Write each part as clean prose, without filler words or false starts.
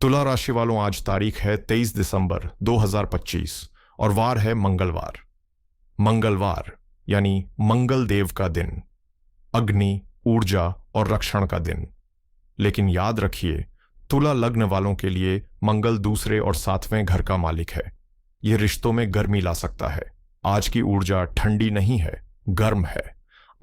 तुला राशि वालों, आज तारीख है 23 दिसंबर 2025 और वार है मंगलवार। मंगलवार यानी मंगल देव का दिन, अग्नि, ऊर्जा और रक्षण का दिन। लेकिन याद रखिए, तुला लग्न वालों के लिए मंगल दूसरे और 7वें घर का मालिक है। यह रिश्तों में गर्मी ला सकता है। आज की ऊर्जा ठंडी नहीं है, गर्म है।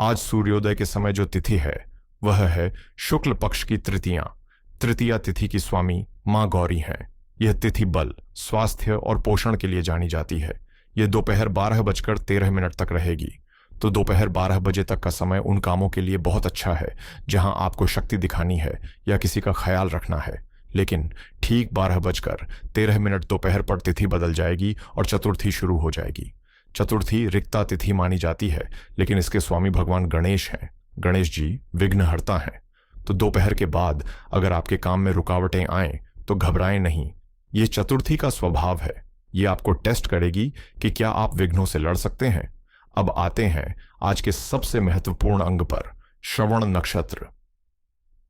आज सूर्योदय के समय जो तिथि है वह है शुक्ल पक्ष की तृतीया। तृतीया तिथि की स्वामी मां गौरी हैं। यह तिथि बल, स्वास्थ्य और पोषण के लिए जानी जाती है। यह दोपहर 12:13 तक रहेगी। तो दोपहर 12 बजे तक का समय उन कामों के लिए बहुत अच्छा है जहां आपको शक्ति दिखानी है या किसी का ख्याल रखना है। लेकिन ठीक 12:13 दोपहर पर तिथि बदल जाएगी और चतुर्थी शुरू हो जाएगी। चतुर्थी रिक्ता तिथि मानी जाती है, लेकिन इसके स्वामी भगवान गणेश हैं। गणेश जी विघ्नहर्ता हैं। तो दोपहर के बाद अगर आपके काम में रुकावटें आएं तो घबराएं नहीं। ये चतुर्थी का स्वभाव है। ये आपको टेस्ट करेगी कि क्या आप विघ्नों से लड़ सकते हैं। अब आते हैं आज के सबसे महत्वपूर्ण अंग पर, श्रवण नक्षत्र।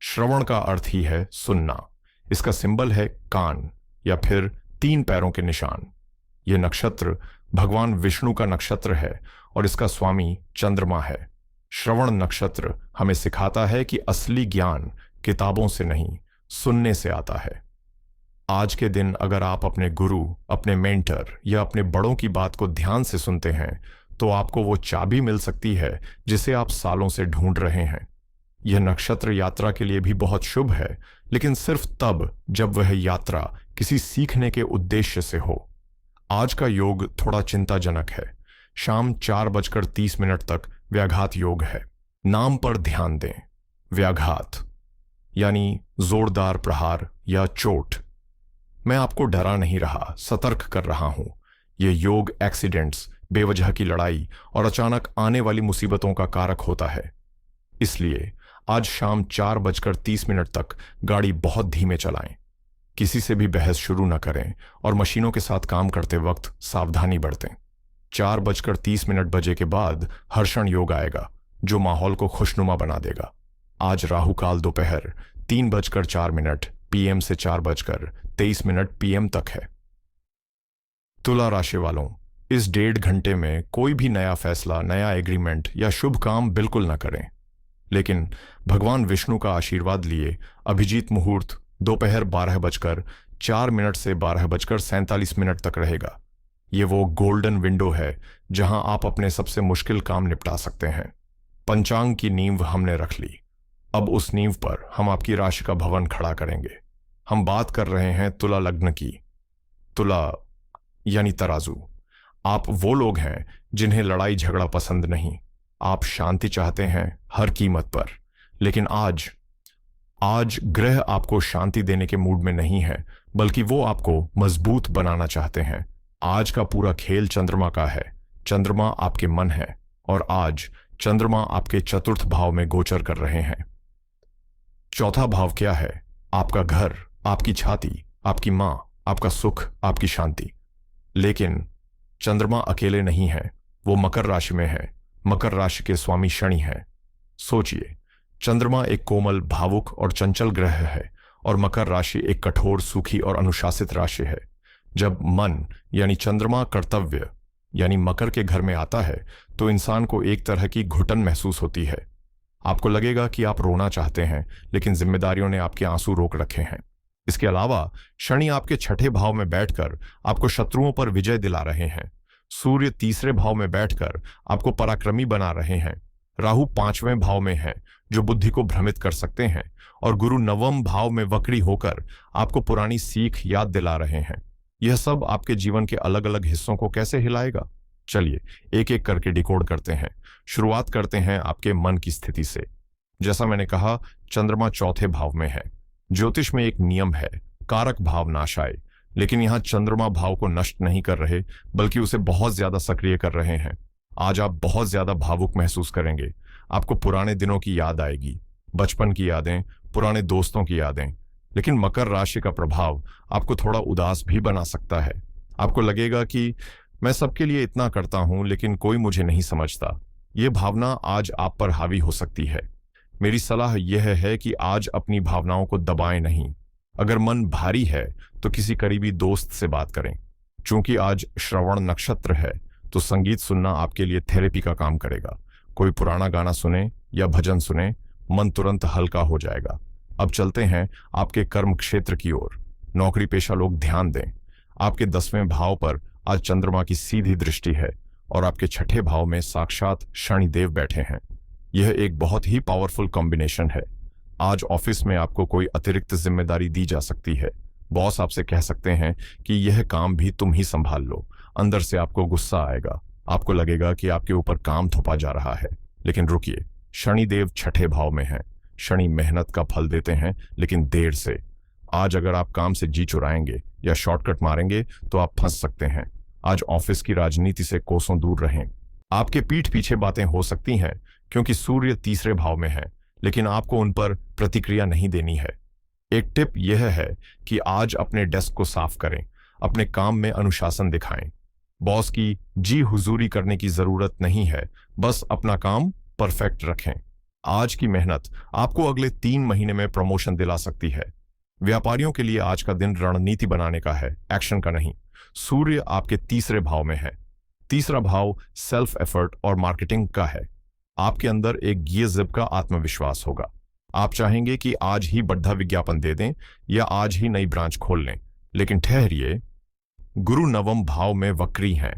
श्रवण का अर्थ ही है सुनना। इसका सिंबल है कान या फिर 3 पैरों के निशान। यह नक्षत्र भगवान विष्णु का नक्षत्र है और इसका स्वामी चंद्रमा है। श्रवण नक्षत्र हमें सिखाता है कि असली ज्ञान किताबों से नहीं, सुनने से आता है। आज के दिन अगर आप अपने गुरु, अपने मेंटर या अपने बड़ों की बात को ध्यान से सुनते हैं तो आपको वो चाबी मिल सकती है जिसे आप सालों से ढूंढ रहे हैं। यह नक्षत्र यात्रा के लिए भी बहुत शुभ है, लेकिन सिर्फ तब जब वह यात्रा किसी सीखने के उद्देश्य से हो। आज का योग थोड़ा चिंताजनक है। शाम 4:30 तक व्याघात योग है। नाम पर ध्यान दें। व्याघात यानी जोरदार प्रहार या चोट। मैं आपको डरा नहीं रहा, सतर्क कर रहा हूं। यह योग एक्सीडेंट्स, बेवजह की लड़ाई और अचानक आने वाली मुसीबतों का कारक होता है। इसलिए आज शाम 4:30 तक गाड़ी बहुत धीमे चलाएं। किसी से भी बहस शुरू न करें और मशीनों के साथ काम करते वक्त सावधानी बरतें। 4:30 बजे के बाद हर्षण योग आएगा जो माहौल को खुशनुमा बना देगा। आज राहु काल दोपहर 3:04 PM से 4:23 PM तक है। तुला राशि वालों, इस 1.5 घंटे में कोई भी नया फैसला, नया एग्रीमेंट या शुभ काम बिल्कुल न करें। लेकिन भगवान विष्णु का आशीर्वाद लिए अभिजीत मुहूर्त दोपहर 12:04 से 12:47 तक रहेगा। ये वो गोल्डन विंडो है जहां आप अपने सबसे मुश्किल काम निपटा सकते हैं। पंचांग की नींव हमने रख ली। अब उस नींव पर हम आपकी राशि का भवन खड़ा करेंगे। हम बात कर रहे हैं तुला लग्न की। तुला यानी तराजू। आप वो लोग हैं जिन्हें लड़ाई झगड़ा पसंद नहीं। आप शांति चाहते हैं हर कीमत पर। लेकिन आज ग्रह आपको शांति देने के मूड में नहीं है, बल्कि वो आपको मजबूत बनाना चाहते हैं। आज का पूरा खेल चंद्रमा का है। चंद्रमा आपके मन है और आज चंद्रमा आपके चतुर्थ भाव में गोचर कर रहे हैं। चौथा भाव क्या है? आपका घर, आपकी छाती, आपकी मां, आपका सुख, आपकी शांति। लेकिन चंद्रमा अकेले नहीं है, वो मकर राशि में है। मकर राशि के स्वामी शनि हैं। सोचिए, चंद्रमा एक कोमल, भावुक और चंचल ग्रह है और मकर राशि एक कठोर, सूखी और अनुशासित राशि है। जब मन यानी चंद्रमा कर्तव्य यानी मकर के घर में आता है तो इंसान को एक तरह की घुटन महसूस होती है। आपको लगेगा कि आप रोना चाहते हैं, लेकिन जिम्मेदारियों ने आपके आंसू रोक रखे हैं। इसके अलावा शनि आपके 6ठे भाव में बैठकर आपको शत्रुओं पर विजय दिला रहे हैं। सूर्य 3रे भाव में बैठकर आपको पराक्रमी बना रहे हैं। राहु 5वें भाव में है जो बुद्धि को भ्रमित कर सकते हैं और गुरु 9वें भाव में वक्री होकर आपको पुरानी सीख याद दिला रहे हैं। यह सब आपके जीवन के अलग अलग हिस्सों को कैसे हिलाएगा? चलिए एक एक करके डिकोड करते हैं। शुरुआत करते हैं आपके मन की स्थिति से। जैसा मैंने कहा, चंद्रमा 4थे भाव में है। ज्योतिष में एक नियम है, कारक भाव नाश आए। लेकिन यहां चंद्रमा भाव को नष्ट नहीं कर रहे, बल्कि उसे बहुत ज्यादा सक्रिय कर रहे हैं। आज आप बहुत ज्यादा भावुक महसूस करेंगे। आपको पुराने दिनों की याद आएगी, बचपन की यादें, पुराने दोस्तों की यादें। लेकिन मकर राशि का प्रभाव आपको थोड़ा उदास भी बना सकता है। आपको लगेगा कि मैं सबके लिए इतना करता हूं लेकिन कोई मुझे नहीं समझता। ये भावना आज आप पर हावी हो सकती है। मेरी सलाह यह है कि आज अपनी भावनाओं को दबाएं नहीं। अगर मन भारी है तो किसी करीबी दोस्त से बात करें। चूंकि आज श्रवण नक्षत्र है तो संगीत सुनना आपके लिए थेरेपी का काम करेगा। कोई पुराना गाना सुने या भजन सुने, मन तुरंत हल्का हो जाएगा। अब चलते हैं आपके कर्म क्षेत्र की ओर। नौकरी पेशा लोग ध्यान दें। आपके 10वें भाव पर आज चंद्रमा की सीधी दृष्टि है और आपके 6ठे भाव में साक्षात शनिदेव बैठे हैं। यह एक बहुत ही पावरफुल कॉम्बिनेशन है। आज ऑफिस में आपको कोई अतिरिक्त जिम्मेदारी दी जा सकती है। बॉस आपसे कह सकते हैं कि यह काम भी तुम ही संभाल लो। अंदर से आपको गुस्सा आएगा। आपको लगेगा कि आपके ऊपर काम थोपा जा रहा है। लेकिन रुकिए, शनिदेव 6ठे भाव में हैं। शनि मेहनत का फल देते हैं, लेकिन देर से। आज अगर आप काम से जी चुराएंगे या शॉर्टकट मारेंगे तो आप फंस सकते हैं। आज ऑफिस की राजनीति से कोसों दूर रहें। आपके पीठ पीछे बातें हो सकती हैं क्योंकि सूर्य 3रे भाव में है, लेकिन आपको उन पर प्रतिक्रिया नहीं देनी है। एक टिप यह है कि आज अपने डेस्क को साफ करें, अपने काम में अनुशासन दिखाएं। बॉस की जी हुजूरी करने की जरूरत नहीं है, बस अपना काम परफेक्ट रखें। आज की मेहनत आपको अगले 3 महीने में प्रमोशन दिला सकती है। व्यापारियों के लिए आज का दिन रणनीति बनाने का है, एक्शन का नहीं। सूर्य आपके 3रे भाव में है। 3रा भाव सेल्फ एफर्ट और मार्केटिंग का है। आपके अंदर एक गियर का आत्मविश्वास होगा। आप चाहेंगे कि आज ही बढ़ा विज्ञापन दे दें या आज ही नई ब्रांच खोल लें। लेकिन ठहरिए, गुरु 9वें भाव में वक्री हैं।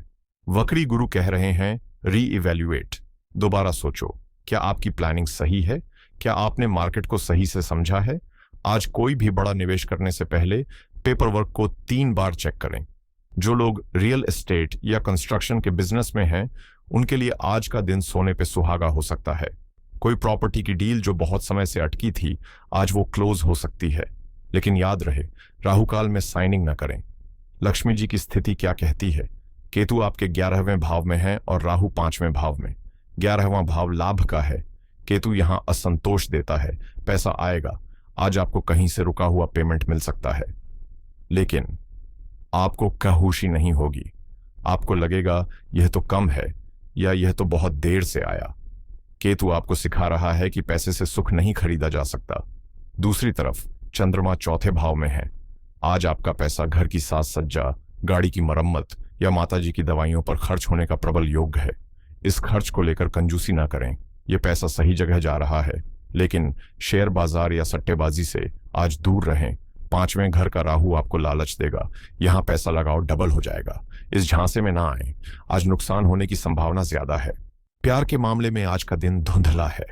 वक्री गुरु कह रहे हैं रीइवैल्यूएट। दोबारा सोचो, क्या आपकी प्लानिंग सही है? क्या आपने मार्केट को सही से समझा है? आज कोई भी बड़ा निवेश करने से पहले पेपर वर्क को 3 बार चेक करें। जो लोग रियल एस्टेट या कंस्ट्रक्शन के बिजनेस में हैं, उनके लिए आज का दिन सोने पे सुहागा हो सकता है। कोई प्रॉपर्टी की डील जो बहुत समय से अटकी थी, आज वो क्लोज हो सकती है। लेकिन याद रहे, राहुकाल में साइनिंग न करें। लक्ष्मी जी की स्थिति क्या कहती है? केतु आपके 11वें भाव में है और राहु 5वें भाव में। 11वां भाव लाभ का है। केतु यहां असंतोष देता है। पैसा आएगा। आज आपको कहीं से रुका हुआ पेमेंट मिल सकता है, लेकिन आपको कहोशी नहीं होगी। आपको लगेगा यह तो कम है या यह तो बहुत देर से आया। केतु आपको सिखा रहा है कि पैसे से सुख नहीं खरीदा जा सकता। दूसरी तरफ चंद्रमा 4थे भाव में है। आज आपका पैसा घर की साज सज्जा, गाड़ी की मरम्मत या माताजी की दवाइयों पर खर्च होने का प्रबल योग है। इस खर्च को लेकर कंजूसी ना करें। यह पैसा सही जगह जा रहा है, लेकिन शेयर बाजार या सट्टेबाजी से आज दूर रहें। 5वें घर का राहु आपको लालच देगा। यहां पैसा लगाओ, डबल हो जाएगा। इस झांसे में ना आए। आज नुकसान होने की संभावना ज्यादा है। प्यार के मामले में आज का दिन धुंधला है।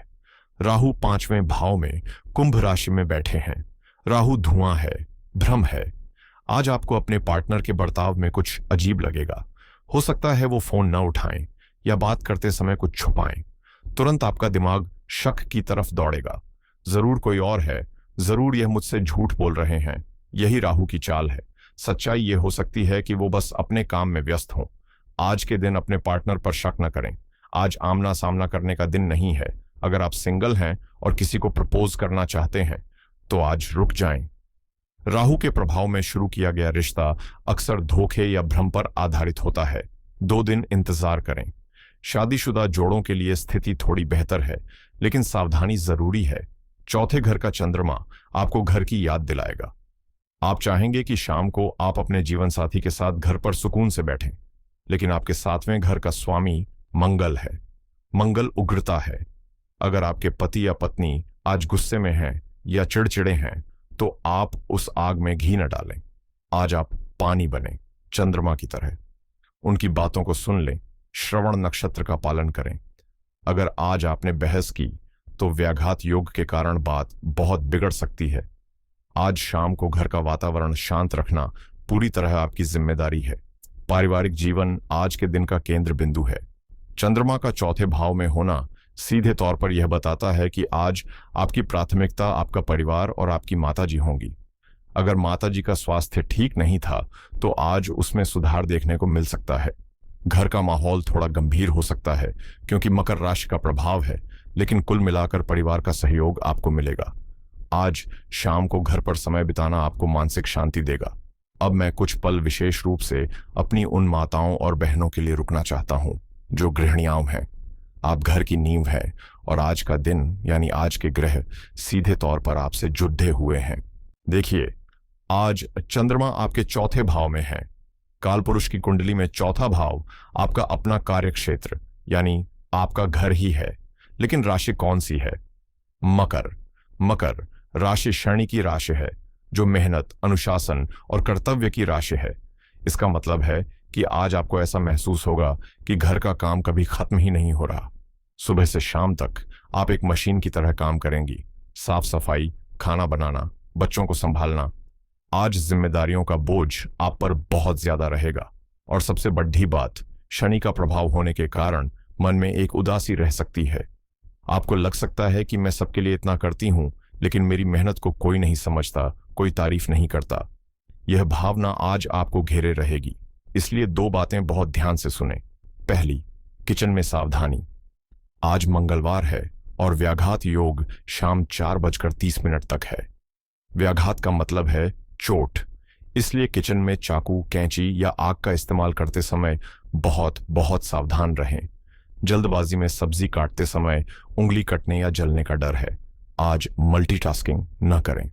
राहु 5वें भाव में कुंभ राशि में बैठे हैं। राहु धुआं है, भ्रम है। आज आपको अपने पार्टनर के बर्ताव में कुछ अजीब लगेगा। हो सकता है वो फोन न उठाएं या बात करते समय कुछ छुपाएं। तुरंत आपका दिमाग शक की तरफ दौड़ेगा। जरूर कोई और है, जरूर यह मुझसे झूठ बोल रहे हैं। यही राहु की चाल है। सच्चाई यह हो सकती है कि वो बस अपने काम में व्यस्त हों। आज के दिन अपने पार्टनर पर शक न करें। आज आमना सामना करने का दिन नहीं है। अगर आप सिंगल हैं और किसी को प्रपोज करना चाहते हैं तो आज रुक जाएं। राहु के प्रभाव में शुरू किया गया रिश्ता अक्सर धोखे या भ्रम पर आधारित होता है। 2 दिन इंतजार करें। शादीशुदा जोड़ों के लिए स्थिति थोड़ी बेहतर है, लेकिन सावधानी जरूरी है। 4थे घर का चंद्रमा आपको घर की याद दिलाएगा। आप चाहेंगे कि शाम को आप अपने जीवन साथी के साथ घर पर सुकून से बैठें, लेकिन आपके 7वें घर का स्वामी मंगल है। मंगल उग्रता है। अगर आपके पति या पत्नी आज गुस्से में हैं या चिड़चिड़े हैं, तो आप उस आग में घी न डालें। आज आप पानी बने, चंद्रमा की तरह। उनकी बातों को सुन लें। श्रवण नक्षत्र का पालन करें। अगर आज आपने बहस की तो व्याघात योग के कारण बात बहुत बिगड़ सकती है। आज शाम को घर का वातावरण शांत रखना पूरी तरह आपकी जिम्मेदारी है। पारिवारिक जीवन आज के दिन का केंद्र बिंदु है। चंद्रमा का 4थे भाव में होना सीधे तौर पर यह बताता है कि आज आपकी प्राथमिकता आपका परिवार और आपकी माताजी होंगी। अगर माताजी का स्वास्थ्य ठीक नहीं था तो आज उसमें सुधार देखने को मिल सकता है। घर का माहौल थोड़ा गंभीर हो सकता है क्योंकि मकर राशि का प्रभाव है, लेकिन कुल मिलाकर परिवार का सहयोग आपको मिलेगा। आज शाम को घर पर समय बिताना आपको मानसिक शांति देगा। अब मैं कुछ पल विशेष रूप से अपनी उन माताओं और बहनों के लिए रुकना चाहता हूं जो गृहिणियां हैं। आप घर की नींव है और आज का दिन यानी आज के ग्रह सीधे तौर पर आपसे जुड़े हुए हैं। देखिए, आज चंद्रमा आपके चौथे भाव में है। कालपुरुष की कुंडली में चौथा भाव आपका अपना कार्य क्षेत्र यानी आपका घर ही है। लेकिन राशि कौन सी है? मकर। मकर राशि शनि की राशि है, जो मेहनत, अनुशासन और कर्तव्य की राशि है। इसका मतलब है कि आज आपको ऐसा महसूस होगा कि घर का काम कभी खत्म ही नहीं हो रहा। सुबह से शाम तक आप एक मशीन की तरह काम करेंगी। साफ सफाई, खाना बनाना, बच्चों को संभालना। आज जिम्मेदारियों का बोझ आप पर बहुत ज्यादा रहेगा। और सबसे बड़ी बात, शनि का प्रभाव होने के कारण मन में एक उदासी रह सकती है। आपको लग सकता है कि मैं सबके लिए इतना करती हूं, लेकिन मेरी मेहनत को कोई नहीं समझता, कोई तारीफ नहीं करता। यह भावना आज आपको घेरे रहेगी। इसलिए दो बातें बहुत ध्यान से सुने। पहली, किचन में सावधानी। आज मंगलवार है और व्याघात योग शाम 4:30 तक है। व्याघात का मतलब है चोट। इसलिए किचन में चाकू, कैंची या आग का इस्तेमाल करते समय बहुत बहुत सावधान रहें। जल्दबाजी में सब्जी काटते समय उंगली कटने या जलने का डर है। आज मल्टीटास्किंग न करें।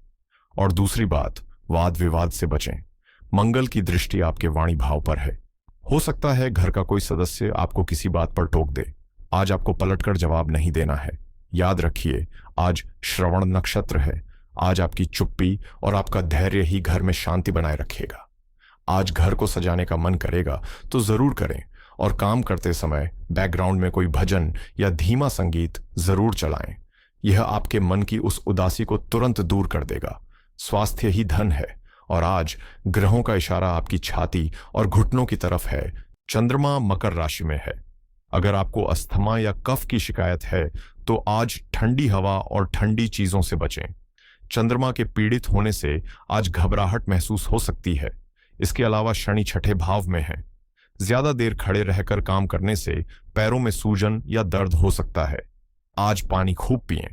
और दूसरी बात, वाद विवाद से बचें। मंगल की दृष्टि आपके वाणी भाव पर है। हो सकता है घर का कोई सदस्य आपको किसी बात पर टोक दे। आज आपको पलटकर जवाब नहीं देना है। याद रखिए, आज श्रवण नक्षत्र है। आज आपकी चुप्पी और आपका धैर्य ही घर में शांति बनाए रखेगा। आज घर को सजाने का मन करेगा तो जरूर करें, और काम करते समय बैकग्राउंड में कोई भजन या धीमा संगीत जरूर चलाएं। यह आपके मन की उस उदासी को तुरंत दूर कर देगा। स्वास्थ्य ही धन है, और आज ग्रहों का इशारा आपकी छाती और घुटनों की तरफ है। चंद्रमा मकर राशि में है। अगर आपको अस्थमा या कफ की शिकायत है तो आज ठंडी हवा और ठंडी चीजों से बचें। चंद्रमा के पीड़ित होने से आज घबराहट महसूस हो सकती है। इसके अलावा शनि छठे भाव में है। ज्यादा देर खड़े रहकर काम करने से पैरों में सूजन या दर्द हो सकता है। आज पानी खूब पिएं।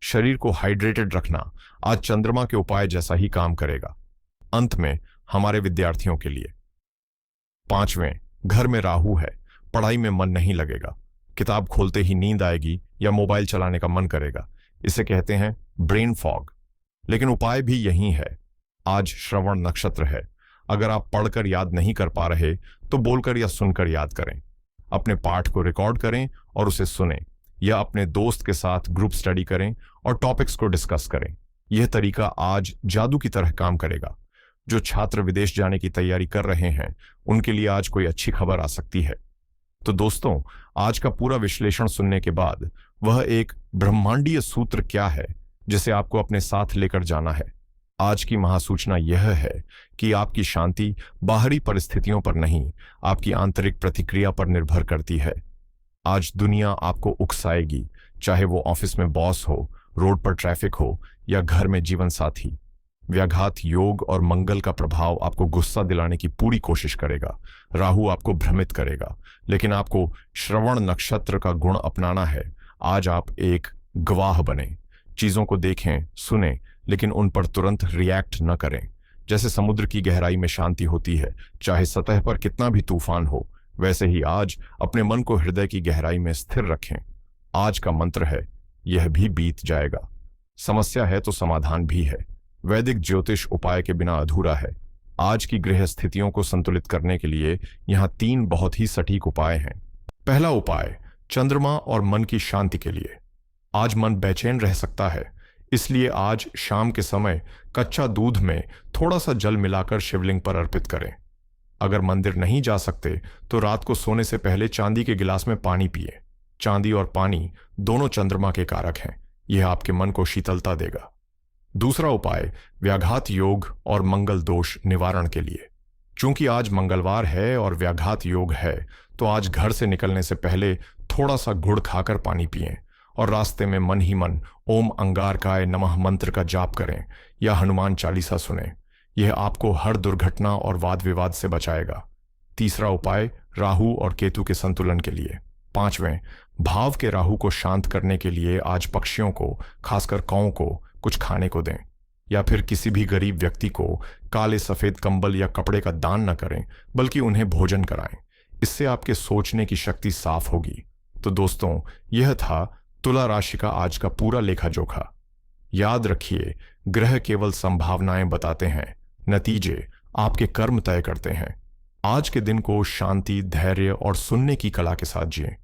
शरीर को हाइड्रेटेड रखना आज चंद्रमा के उपाय जैसा ही काम करेगा। अंत में हमारे विद्यार्थियों के लिए, पांचवें, घर में राहु है। पढ़ाई में मन नहीं लगेगा। किताब खोलते ही नींद आएगी या मोबाइल चलाने का मन करेगा। इसे कहते हैं ब्रेन फॉग। लेकिन उपाय भी यही है। आज श्रवण नक्षत्र है। अगर आप पढ़कर याद नहीं कर पा रहे तो बोलकर या सुनकर याद करें। अपने पाठ को रिकॉर्ड करें और उसे सुनें, या अपने दोस्त के साथ ग्रुप स्टडी करें और टॉपिक्स को डिस्कस करें। यह तरीका आज जादू की तरह काम करेगा। जो छात्र विदेश जाने की तैयारी कर रहे हैं, उनके लिए आज कोई अच्छी खबर आ सकती है। तो दोस्तों, आज का पूरा विश्लेषण सुनने के बाद वह एक ब्रह्मांडीय सूत्र क्या है जिसे आपको अपने साथ लेकर जाना है? आज की महासूचना यह है कि आपकी शांति बाहरी परिस्थितियों पर नहीं, आपकी आंतरिक प्रतिक्रिया पर निर्भर करती है। आज दुनिया आपको उकसाएगी, चाहे वो ऑफिस में बॉस हो, रोड पर ट्रैफिक हो या घर में जीवन साथी। व्याघात योग और मंगल का प्रभाव आपको गुस्सा दिलाने की पूरी कोशिश करेगा। राहु आपको भ्रमित करेगा, लेकिन आपको श्रवण नक्षत्र का गुण अपनाना है। आज आप एक गवाह बने। चीजों को देखें, सुनें, लेकिन उन पर तुरंत रिएक्ट न करें। जैसे समुद्र की गहराई में शांति होती है, चाहे सतह पर कितना भी तूफान हो, वैसे ही आज अपने मन को हृदय की गहराई में स्थिर रखें। आज का मंत्र है, यह भी बीत जाएगा। समस्या है तो समाधान भी है। वैदिक ज्योतिष उपाय के बिना अधूरा है। आज की गृह स्थितियों को संतुलित करने के लिए यहाँ 3 बहुत ही सटीक उपाय हैं। पहला उपाय, चंद्रमा और मन की शांति के लिए। आज मन बेचैन रह सकता है, इसलिए आज शाम के समय कच्चा दूध में थोड़ा सा जल मिलाकर शिवलिंग पर अर्पित करें। अगर मंदिर नहीं जा सकते तो रात को सोने से पहले चांदी के गिलास में पानी पिए। चांदी और पानी दोनों चंद्रमा के कारक हैं। यह आपके मन को शीतलता देगा। दूसरा उपाय, व्याघात योग और मंगल दोष निवारण के लिए। चूंकि आज मंगलवार है और व्याघात योग है, तो आज घर से निकलने से पहले थोड़ा सा गुड़ खाकर पानी पिएं और रास्ते में मन ही मन ओम अंगारकाय नमः मंत्र का जाप करें या हनुमान चालीसा सुनें। यह आपको हर दुर्घटना और वाद विवाद से बचाएगा। तीसरा उपाय, राहु और केतु के संतुलन के लिए। पांचवें, भाव के राहु को शांत करने के लिए आज पक्षियों को, खासकर कौओं को, कुछ खाने को दें, या फिर किसी भी गरीब व्यक्ति को काले सफेद कंबल या कपड़े का दान न करें, बल्कि उन्हें भोजन कराएं। इससे आपके सोचने की शक्ति साफ होगी। तो दोस्तों, यह था तुला राशि का आज का पूरा लेखा जोखा। याद रखिए, ग्रह केवल संभावनाएं बताते हैं, नतीजे आपके कर्म तय करते हैं। आज के दिन को शांति, धैर्य और सुनने की कला के साथ जिएं।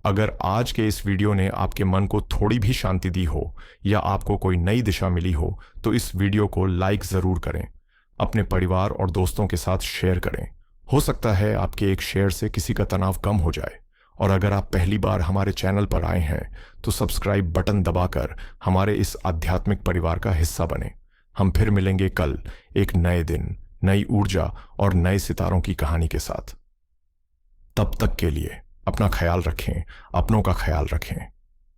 अगर आज के इस वीडियो ने आपके मन को थोड़ी भी शांति दी हो या आपको कोई नई दिशा मिली हो तो इस वीडियो को लाइक जरूर करें। अपने परिवार और दोस्तों के साथ शेयर करें। हो सकता है आपके एक शेयर से किसी का तनाव कम हो जाए। और अगर आप पहली बार हमारे चैनल पर आए हैं तो सब्सक्राइब बटन दबाकर हमारे इस आध्यात्मिक परिवार का हिस्सा बने। हम फिर मिलेंगे कल एक नए दिन, नई ऊर्जा और नए सितारों की कहानी के साथ। तब तक के लिए अपना ख्याल रखें, अपनों का ख्याल रखें,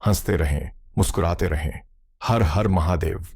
हंसते रहें, मुस्कुराते रहें। हर हर महादेव।